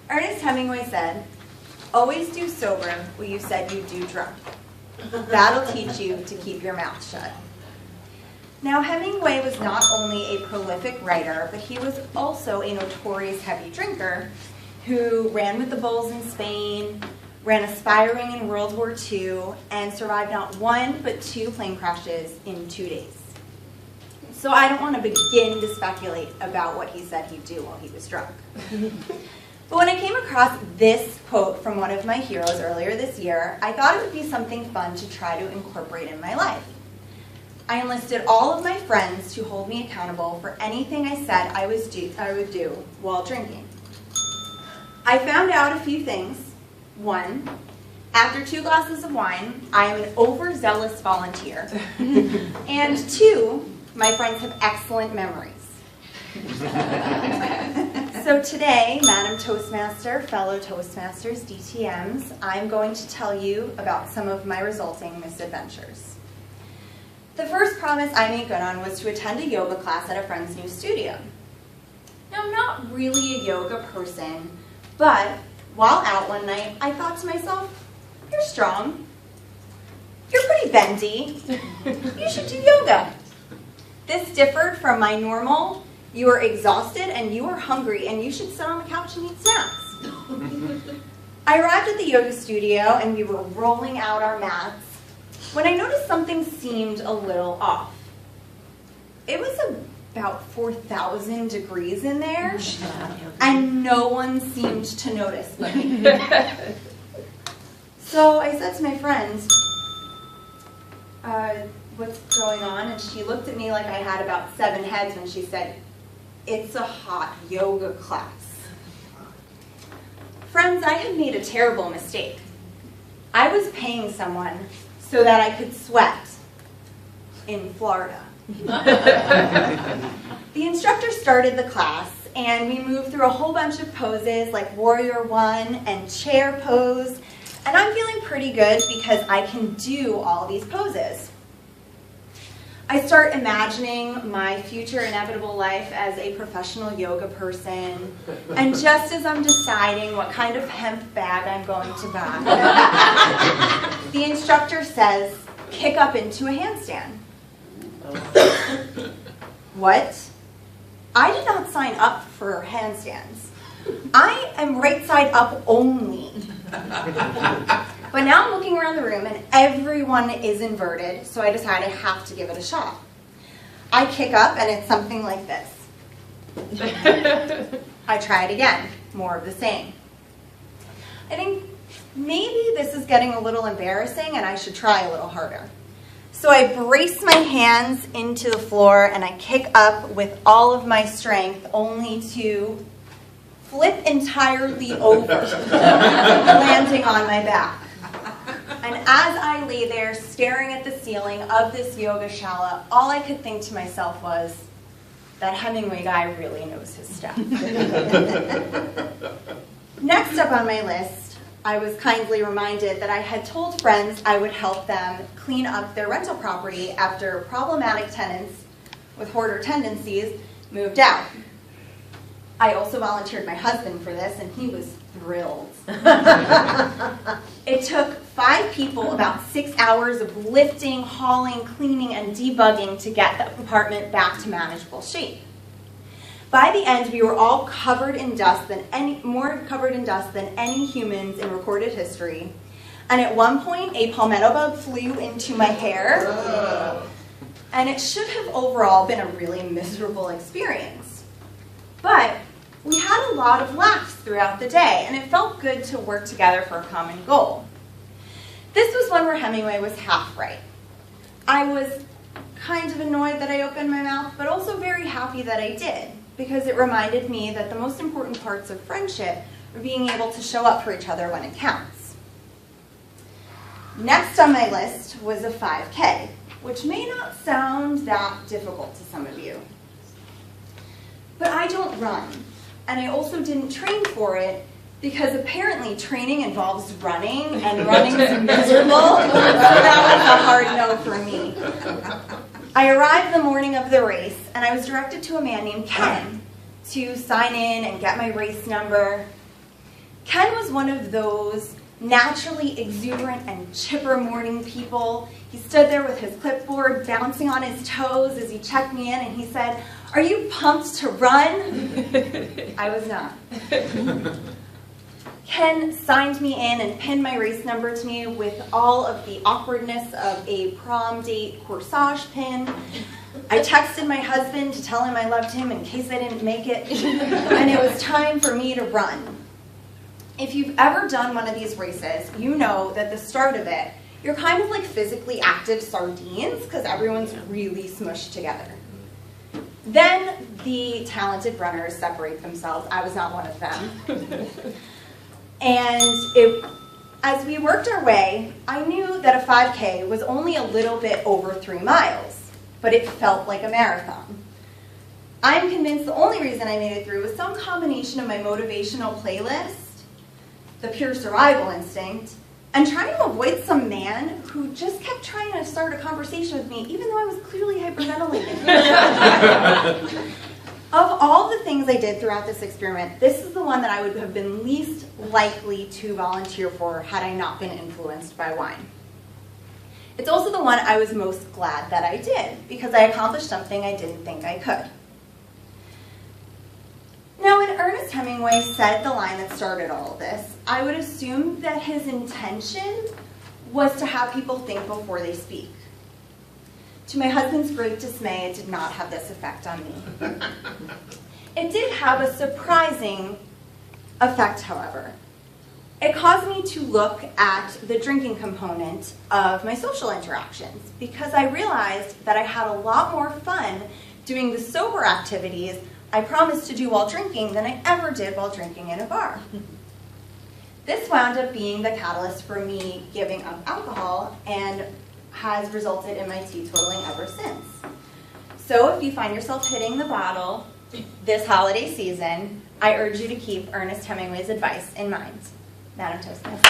Ernest Hemingway said, "Always do sober what you said you'd do drunk. That'll teach you to keep your mouth shut." Now, Hemingway was not only a prolific writer, but he was also a notorious heavy drinker who ran with the bulls in Spain, ran aspiring in World War II, and survived not one but 2 plane crashes in 2 days. So I don't want to begin to speculate about what he said he'd do while he was drunk. But when I came across this quote from one of my heroes earlier this year, I thought it would be something fun to try to incorporate in my life. I enlisted all of my friends to hold me accountable for anything I said I would do while drinking. I found out a few things. 1, after 2 glasses of wine, I am an overzealous volunteer. And 2, my friends have excellent memories. So today, Madam Toastmaster, fellow Toastmasters, DTMs, I'm going to tell you about some of my resulting misadventures. The first promise I made good on was to attend a yoga class at a friend's new studio. Now, I'm not really a yoga person, but while out one night, I thought to myself, "You're strong. You're pretty bendy. You should do yoga." This differed from my normal, "You are exhausted and you are hungry and you should sit on the couch and eat snacks." I arrived at the yoga studio and we were rolling out our mats when I noticed something seemed a little off. It was about 4,000 degrees in there, and no one seemed to notice but me. So I said to my friend, "What's going on?" And she looked at me like I had about 7 heads when she said, "It's a hot yoga class." Friends, I had made a terrible mistake. I was paying someone so that I could sweat in Florida. The instructor started the class, and we moved through a whole bunch of poses like Warrior 1 and chair pose, and I'm feeling pretty good because I can do all these poses. I start imagining my future inevitable life as a professional yoga person, and just as I'm deciding what kind of hemp bag I'm going to buy, the instructor says, "Kick up into a handstand." What? I did not sign up for handstands. I am right side up only. But now I'm looking around the room and everyone is inverted, so I decided I have to give it a shot. I kick up and it's something like this. I try it again, more of the same. I think maybe this is getting a little embarrassing and I should try a little harder. So I brace my hands into the floor and I kick up with all of my strength, only to flip entirely over, landing on my back. And as I lay there staring at the ceiling of this yoga shala, all I could think to myself was, that Hemingway guy really knows his stuff. Next up on my list, I was kindly reminded that I had told friends I would help them clean up their rental property after problematic tenants with hoarder tendencies moved out. I also volunteered my husband for this, and he was thrilled. It took 5 people about 6 hours of lifting, hauling, cleaning, and debugging to get the apartment back to manageable shape. By the end, we were all covered in dust more covered in dust than any humans in recorded history. And at one point, a palmetto bug flew into my hair. And it should have overall been a really miserable experience. But we had a lot of laughs throughout the day, and it felt good to work together for a common goal. This was one where Hemingway was half right. I was kind of annoyed that I opened my mouth, but also very happy that I did, because it reminded me that the most important parts of friendship are being able to show up for each other when it counts. Next on my list was a 5K, which may not sound that difficult to some of you. But I don't run, and I also didn't train for it because apparently training involves running, and running is miserable, so that was a hard no for me. I arrived the morning of the race, and I was directed to a man named Ken to sign in and get my race number. Ken was one of those naturally exuberant and chipper morning people. He stood there with his clipboard, bouncing on his toes as he checked me in, and he said, "Are you pumped to run?" I was not. Ken signed me in and pinned my race number to me with all of the awkwardness of a prom date corsage pin. I texted my husband to tell him I loved him in case I didn't make it, and it was time for me to run. If you've ever done one of these races, you know that the start of it, you're kind of like physically active sardines because everyone's really smushed together. Then the talented runners separate themselves. I was not one of them. And as we worked our way, I knew that a 5K was only a little bit over 3 miles, but it felt like a marathon. I'm convinced the only reason I made it through was some combination of my motivational playlist, the pure survival instinct, and trying to avoid some man who just kept trying to start a conversation with me, even though I was clearly hyperventilating. Of all the things I did throughout this experiment, this is the one that I would have been least likely to volunteer for had I not been influenced by wine. It's also the one I was most glad that I did, because I accomplished something I didn't think I could. Now, when Ernest Hemingway said the line that started all of this, I would assume that his intention was to have people think before they speak. To my husband's great dismay, it did not have this effect on me. It did have a surprising effect, however. It caused me to look at the drinking component of my social interactions, because I realized that I had a lot more fun doing the sober activities I promised to do while drinking than I ever did while drinking in a bar. This wound up being the catalyst for me giving up alcohol and has resulted in my teetotaling ever since. So if you find yourself hitting the bottle this holiday season, I urge you to keep Ernest Hemingway's advice in mind. Madam Toastmaster.